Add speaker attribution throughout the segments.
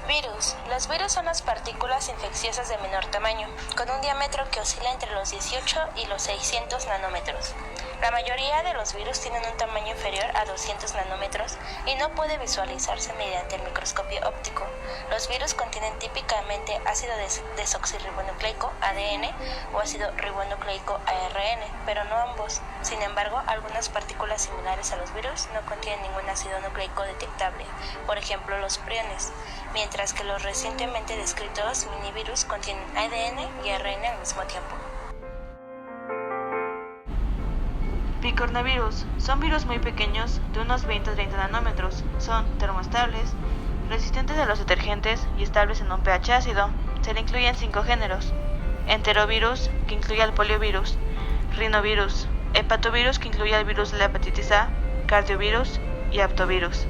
Speaker 1: Virus. Los virus son las partículas infecciosas de menor tamaño, con un diámetro que oscila entre los 18 y los 600 nanómetros. La mayoría de los virus tienen un tamaño inferior a 200 nanómetros y no puede visualizarse mediante el microscopio óptico. Los virus contienen típicamente ácido desoxirribonucleico, ADN, o ácido ribonucleico, ARN, pero no ambos. Sin embargo, algunas partículas similares a los virus no contienen ningún ácido nucleico detectable, por ejemplo los priones, mientras que los recientemente descritos minivirus contienen ADN y ARN al mismo tiempo.
Speaker 2: Picornavirus. Son virus muy pequeños, de unos 20-30 nanómetros. Son termoestables, resistentes a los detergentes y estables en un pH ácido. Se le incluyen 5 géneros: enterovirus, que incluye al poliovirus; rinovirus; hepatovirus, que incluye al virus de la hepatitis A; cardiovirus y aptovirus.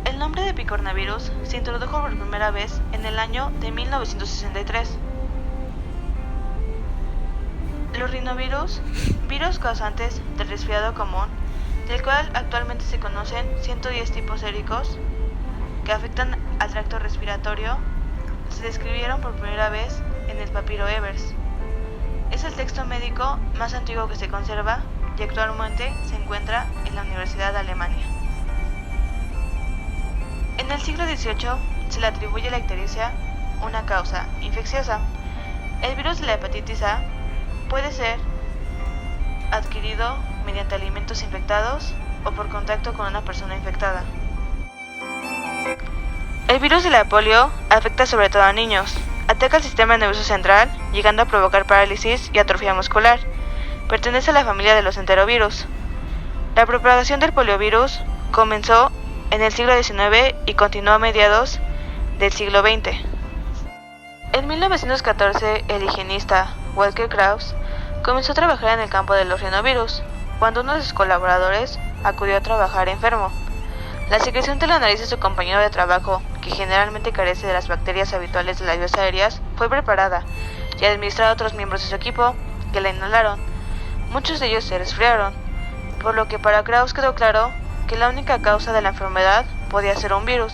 Speaker 2: El nombre de picornavirus se introdujo por primera vez en el año de 1963. Los rinovirus, virus causantes del resfriado común, del cual actualmente se conocen 110 tipos séricos que afectan al tracto respiratorio, se describieron por primera vez en el papiro Ebers. Es el texto médico más antiguo que se conserva y actualmente se encuentra en la Universidad de Alemania. En el siglo XVIII se le atribuye a la ictericia una causa infecciosa. El virus de la hepatitis A puede ser adquirido mediante alimentos infectados o por contacto con una persona infectada. El virus de la polio afecta sobre todo a niños. Ataca el sistema nervioso central, llegando a provocar parálisis y atrofia muscular. Pertenece a la familia de los enterovirus. La propagación del poliovirus comenzó en el siglo XIX y continuó a mediados del siglo XX. En 1914, el higienista Walker Krauss comenzó a trabajar en el campo de los rinovirus, cuando uno de sus colaboradores acudió a trabajar enfermo. La secreción de la nariz de su compañero de trabajo, que generalmente carece de las bacterias habituales de las vías aéreas, fue preparada y administrada a otros miembros de su equipo, que la inhalaron. Muchos de ellos se resfriaron, por lo que para Krauss quedó claro que la única causa de la enfermedad podía ser un virus.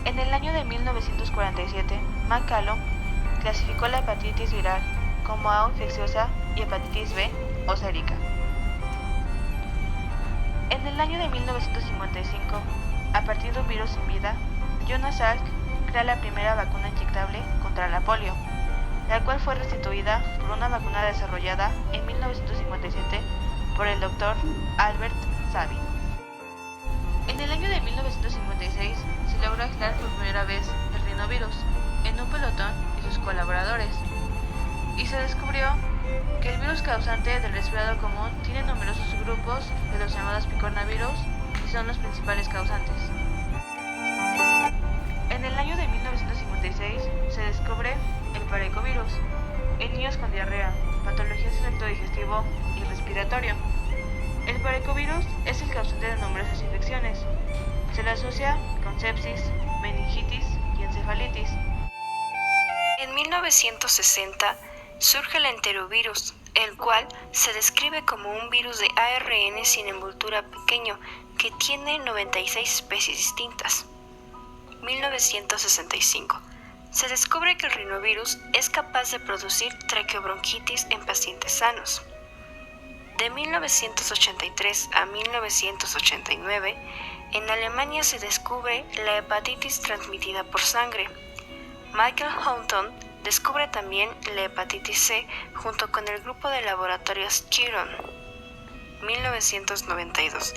Speaker 2: En el año de 1947, McCallum clasificó la hepatitis viral como A infecciosa y hepatitis B o sérica. En el año de 1955, a partir de un virus sin vida, Jonas Salk crea la primera vacuna inyectable contra la polio, la cual fue restituida por una vacuna desarrollada en 1957 por el Dr. Albert Sabin. En el año de 1956 se logró aislar por primera vez el rinovirus en un pelotón y sus colaboradores, y se descubrió que el virus causante del resfriado común tiene numerosos subgrupos de los llamados picornavirus y son los principales causantes. En el año de 1956 se descubre el parecovirus en niños con diarrea, patologías del tracto digestivo y respiratorio. El parecovirus es el causante de numerosas infecciones. Se le asocia con sepsis, meningitis y encefalitis.
Speaker 3: En 1960 surge el enterovirus, el cual se describe como un virus de ARN sin envoltura pequeño que tiene 96 especies distintas. 1965. Se descubre que el rinovirus es capaz de producir traqueobronquitis en pacientes sanos. De 1983 a 1989, en Alemania se descubre la hepatitis transmitida por sangre. Michael Houghton descubre también la hepatitis C junto con el grupo de laboratorios Chiron. 1992.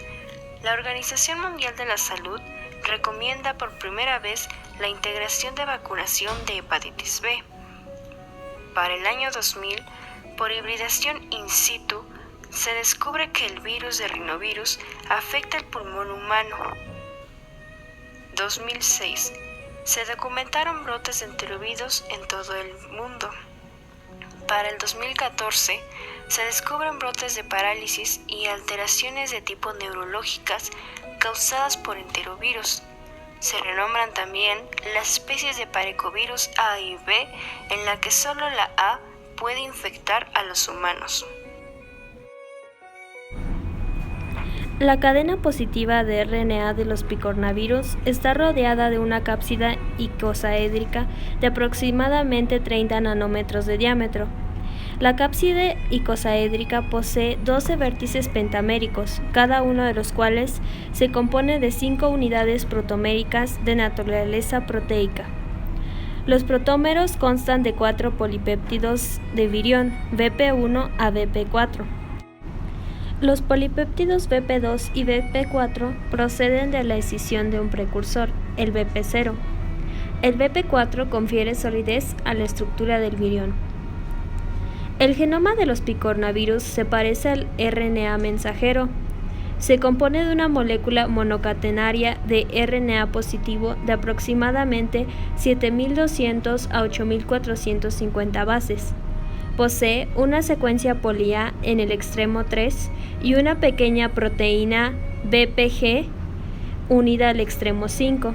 Speaker 3: La Organización Mundial de la Salud recomienda por primera vez la integración de vacunación de hepatitis B. Para el año 2000, por hibridación in situ, se descubre que el virus de rinovirus afecta el pulmón humano. 2006. Se documentaron brotes de enterovirus en todo el mundo. Para el 2014, se descubren brotes de parálisis y alteraciones de tipo neurológicas causadas por enterovirus. Se renombran también las especies de parecovirus A y B, en la que solo la A puede infectar a los humanos.
Speaker 4: La cadena positiva de RNA de los picornavirus está rodeada de una cápsida icosaédrica de aproximadamente 30 nanómetros de diámetro. La cápside icosaédrica posee 12 vértices pentaméricos, cada uno de los cuales se compone de 5 unidades protoméricas de naturaleza proteica. Los protómeros constan de 4 polipéptidos de virión, BP1 a BP4. Los polipéptidos BP2 y BP4 proceden de la escisión de un precursor, el BP0. El BP4 confiere solidez a la estructura del virión. El genoma de los picornavirus se parece al RNA mensajero. Se compone de una molécula monocatenaria de RNA positivo de aproximadamente 7.200 a 8.450 bases. Posee una secuencia poli-A en el extremo 3 y una pequeña proteína BPG unida al extremo 5.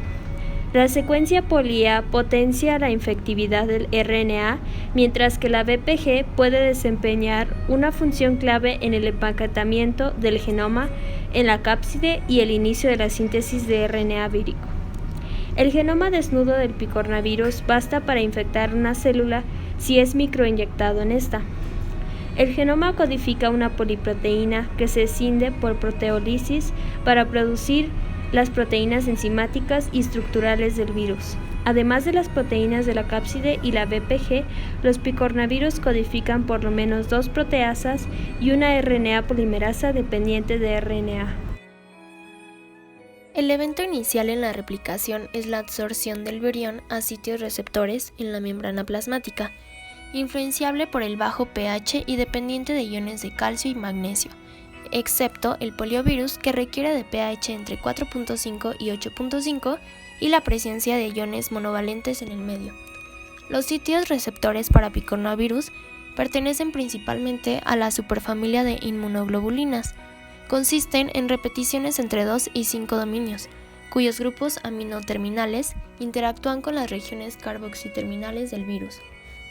Speaker 4: La secuencia poli-A potencia la infectividad del RNA, mientras que la BPG puede desempeñar una función clave en el empaquetamiento del genoma en la cápside y el inicio de la síntesis de RNA vírico. El genoma desnudo del picornavirus basta para infectar una célula si es microinyectado en esta. El genoma codifica una poliproteína que se escinde por proteólisis para producir las proteínas enzimáticas y estructurales del virus. Además de las proteínas de la cápside y la BPG, los picornavirus codifican por lo menos 2 proteasas y una RNA polimerasa dependiente de RNA.
Speaker 5: El evento inicial en la replicación es la absorción del virión a sitios receptores en la membrana plasmática, influenciable por el bajo pH y dependiente de iones de calcio y magnesio, excepto el poliovirus, que requiere de pH entre 4.5 y 8.5 y la presencia de iones monovalentes en el medio. Los sitios receptores para picornavirus pertenecen principalmente a la superfamilia de inmunoglobulinas. Consisten en repeticiones entre 2 y 5 dominios, cuyos grupos aminoterminales interactúan con las regiones carboxiterminales del virus.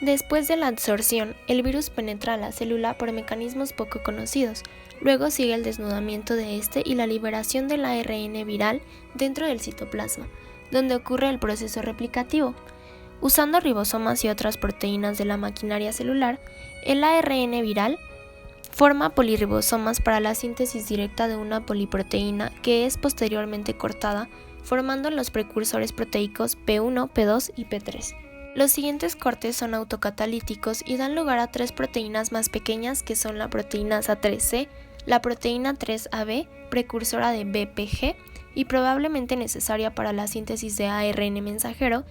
Speaker 5: Después de la absorción, el virus penetra a la célula por mecanismos poco conocidos. Luego sigue el desnudamiento de este y la liberación del ARN viral dentro del citoplasma, donde ocurre el proceso replicativo. Usando ribosomas y otras proteínas de la maquinaria celular, el ARN viral forma polirribosomas para la síntesis directa de una poliproteína que es posteriormente cortada, formando los precursores proteicos P1, P2 y P3. Los siguientes cortes son autocatalíticos y dan lugar a 3 proteínas más pequeñas, que son la proteína A3C, la proteína 3AB, precursora de BPG y probablemente necesaria para la síntesis de ARN mensajero,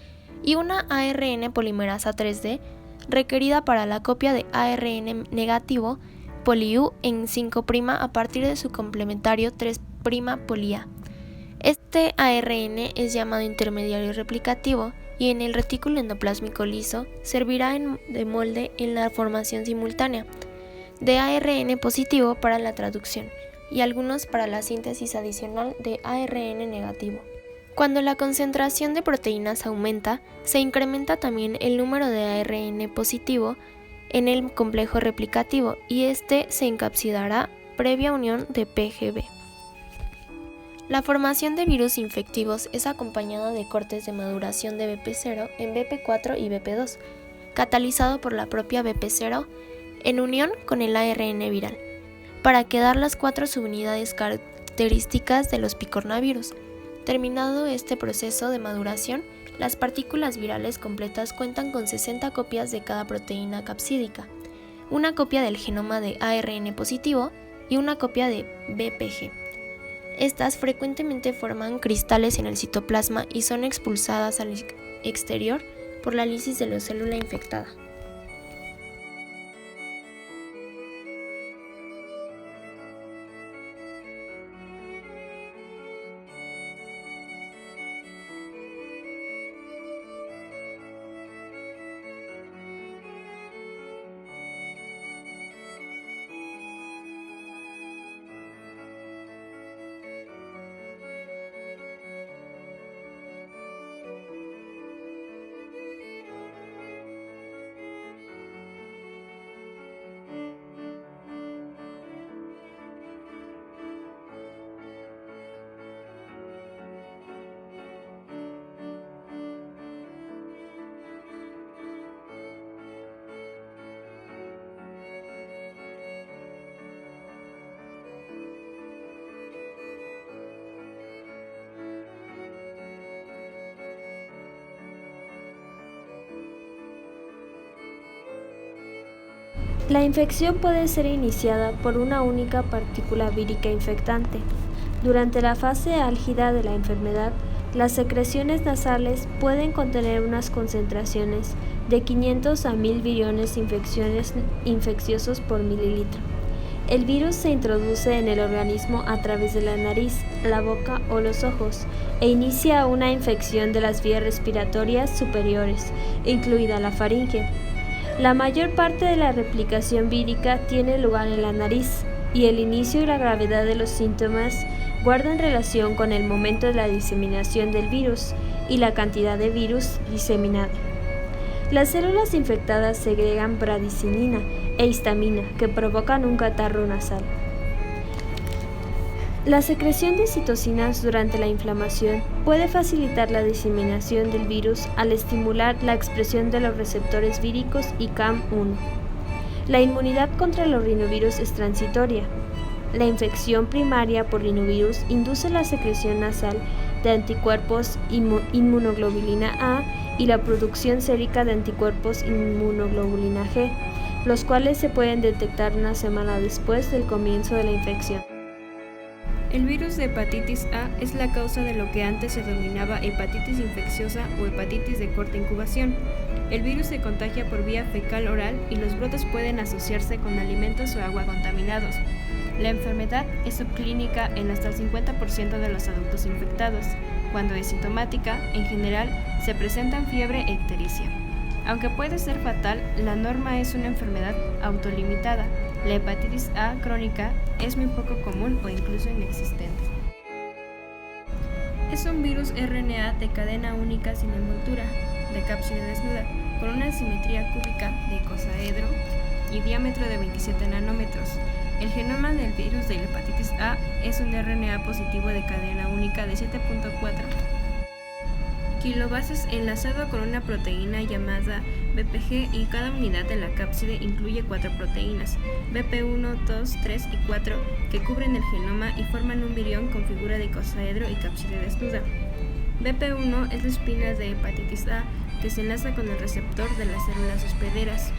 Speaker 5: y una ARN polimerasa 3D requerida para la copia de ARN negativo poli-U en 5' a partir de su complementario 3' poli-A. Este ARN es llamado intermediario replicativo y en el retículo endoplásmico liso servirá de molde en la formación simultánea de ARN positivo para la traducción y algunos para la síntesis adicional de ARN negativo. Cuando la concentración de proteínas aumenta, se incrementa también el número de ARN positivo en el complejo replicativo y este se encapsidará previa unión de PGB. La formación de virus infectivos es acompañada de cortes de maduración de BP0 en BP4 y BP2, catalizado por la propia BP0 en unión con el ARN viral, para quedar las 4 subunidades características de los picornavirus. Terminado este proceso de maduración, las partículas virales completas cuentan con 60 copias de cada proteína capsídica, una copia del genoma de ARN positivo y una copia de BPG. Estas frecuentemente forman cristales en el citoplasma y son expulsadas al exterior por la lisis de la célula infectada.
Speaker 4: La infección puede ser iniciada por una única partícula vírica infectante. Durante la fase álgida de la enfermedad, las secreciones nasales pueden contener unas concentraciones de 500 a 1000 viriones infecciosos por mililitro. El virus se introduce en el organismo a través de la nariz, la boca o los ojos e inicia una infección de las vías respiratorias superiores, incluida la faringe. La mayor parte de la replicación vírica tiene lugar en la nariz y el inicio y la gravedad de los síntomas guardan relación con el momento de la diseminación del virus y la cantidad de virus diseminado. Las células infectadas segregan bradicinina e histamina que provocan un catarro nasal. La secreción de citocinas durante la inflamación puede facilitar la diseminación del virus al estimular la expresión de los receptores víricos y CAM1. La inmunidad contra los rinovirus es transitoria. La infección primaria por rinovirus induce la secreción nasal de anticuerpos inmunoglobulina A y la producción sérica de anticuerpos inmunoglobulina G, los cuales se pueden detectar una semana después del comienzo de la infección.
Speaker 3: El virus de hepatitis A es la causa de lo que antes se denominaba hepatitis infecciosa o hepatitis de corta incubación. El virus se contagia por vía fecal oral y los brotes pueden asociarse con alimentos o agua contaminados. La enfermedad es subclínica en hasta el 50% de los adultos infectados. Cuando es sintomática, en general, se presentan fiebre e ictericia. Aunque puede ser fatal, la norma es una enfermedad autolimitada. La hepatitis A crónica es muy poco común o incluso inexistente. Es un virus RNA de cadena única sin envoltura, de cápside desnuda, con una simetría cúbica de icosaedro y diámetro de 27 nanómetros. El genoma del virus de la hepatitis A es un RNA positivo de cadena única de 7.4 kilobases enlazado con una proteína llamada BPG y cada unidad de la cápside incluye 4 proteínas, BP1, 2, 3 y 4, que cubren el genoma y forman un virión con figura de icosaedro y cápside desnuda. BP1 es la espina de hepatitis A que se enlaza con el receptor de las células hospederas.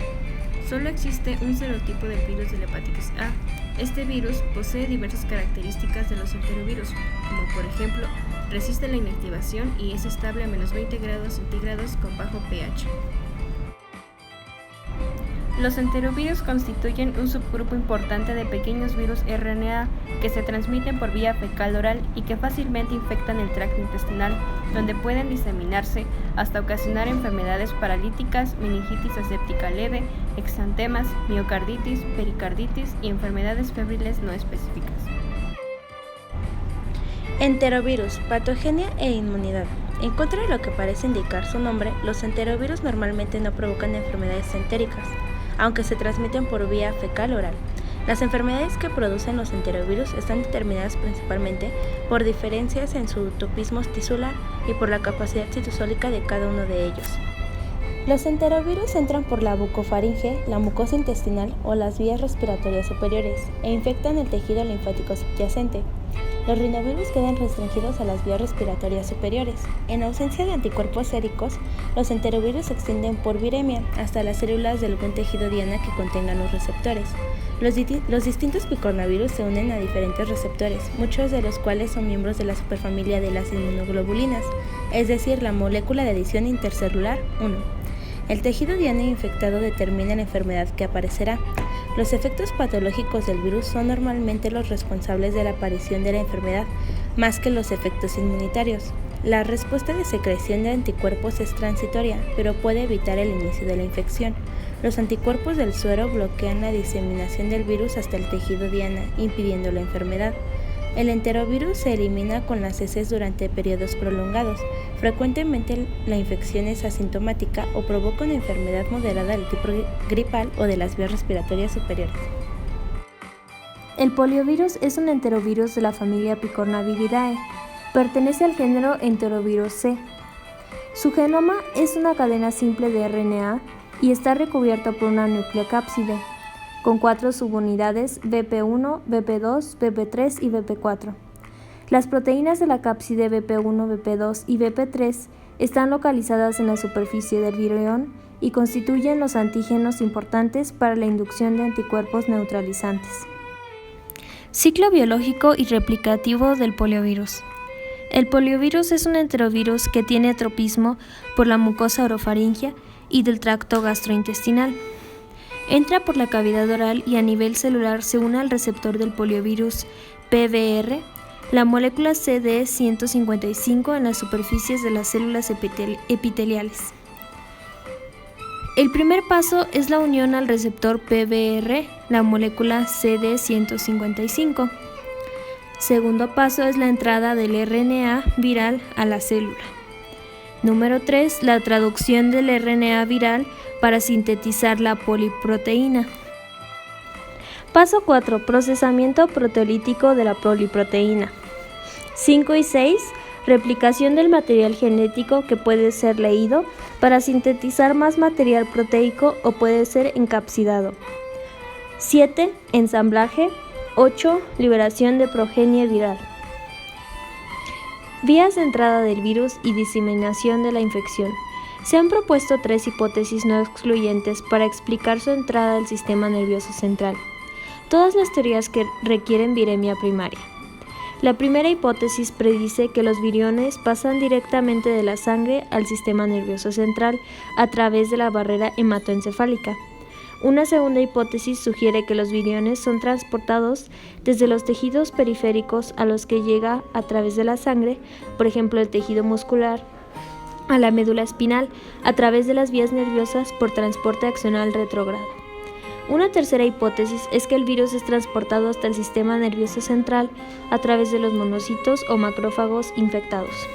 Speaker 3: Solo existe un serotipo del virus de la hepatitis A. Este virus posee diversas características de los enterovirus, como por ejemplo, resiste la inactivación y es estable a menos 20 grados centígrados con bajo pH. Los enterovirus constituyen un subgrupo importante de pequeños virus RNA que se transmiten por vía fecal oral y que fácilmente infectan el tracto intestinal, donde pueden diseminarse hasta ocasionar enfermedades paralíticas, meningitis aséptica leve, exantemas, miocarditis, pericarditis y enfermedades febriles no específicas.
Speaker 1: Enterovirus, patogenia e inmunidad. En contra de lo que parece indicar su nombre, los enterovirus normalmente no provocan enfermedades entéricas, aunque se transmiten por vía fecal oral. Las enfermedades que producen los enterovirus están determinadas principalmente por diferencias en su topismo tisular y por la capacidad citosólica de cada uno de ellos. Los enterovirus entran por la bucofaringe, la mucosa intestinal o las vías respiratorias superiores e infectan el tejido linfático subyacente. Los rinovirus quedan restringidos a las vías respiratorias superiores. En ausencia de anticuerpos séricos, los enterovirus se extienden por viremia hasta las células de algún tejido diana que contengan los receptores. Los distintos picornavirus se unen a diferentes receptores, muchos de los cuales son miembros de la superfamilia de las inmunoglobulinas, es decir, la molécula de adición intercelular 1. El tejido diana infectado determina la enfermedad que aparecerá. Los efectos patológicos del virus son normalmente los responsables de la aparición de la enfermedad, más que los efectos inmunitarios. La respuesta de secreción de anticuerpos es transitoria, pero puede evitar el inicio de la infección. Los anticuerpos del suero bloquean la diseminación del virus hasta el tejido diana, impidiendo la enfermedad. El enterovirus se elimina con las heces durante periodos prolongados. Frecuentemente la infección es asintomática o provoca una enfermedad moderada del tipo gripal o de las vías respiratorias superiores.
Speaker 4: El poliovirus es un enterovirus de la familia Picornaviridae. Pertenece al género Enterovirus C. Su genoma es una cadena simple de RNA y está recubierto por una nucleocápside, con 4 subunidades BP1, BP2, BP3 y BP4. Las proteínas de la cápside BP1, BP2 y BP3 están localizadas en la superficie del virión y constituyen los antígenos importantes para la inducción de anticuerpos neutralizantes. Ciclo biológico y replicativo del poliovirus. El poliovirus es un enterovirus que tiene tropismo por la mucosa orofaringea y del tracto gastrointestinal. Entra por la cavidad oral y a nivel celular se une al receptor del poliovirus PBR, la molécula CD155 en las superficies de las células epiteliales. El primer paso es la unión al receptor PBR, la molécula CD155. Segundo paso es la entrada del RNA viral a la célula. Número 3, la traducción del RNA viral para sintetizar la poliproteína. Paso 4, procesamiento proteolítico de la poliproteína. 5 y 6, replicación del material genético que puede ser leído para sintetizar más material proteico o puede ser encapsidado. 7, ensamblaje. 8, liberación de progenie viral. Vías de entrada del virus y diseminación de la infección. Se han propuesto 3 hipótesis no excluyentes para explicar su entrada al sistema nervioso central. Todas las teorías que requieren viremia primaria. La primera hipótesis predice que los viriones pasan directamente de la sangre al sistema nervioso central a través de la barrera hematoencefálica. Una segunda hipótesis sugiere que los viriones son transportados desde los tejidos periféricos a los que llega a través de la sangre, por ejemplo el tejido muscular, a la médula espinal, a través de las vías nerviosas por transporte axonal retrógrado. Una tercera hipótesis es que el virus es transportado hasta el sistema nervioso central a través de los monocitos o macrófagos infectados.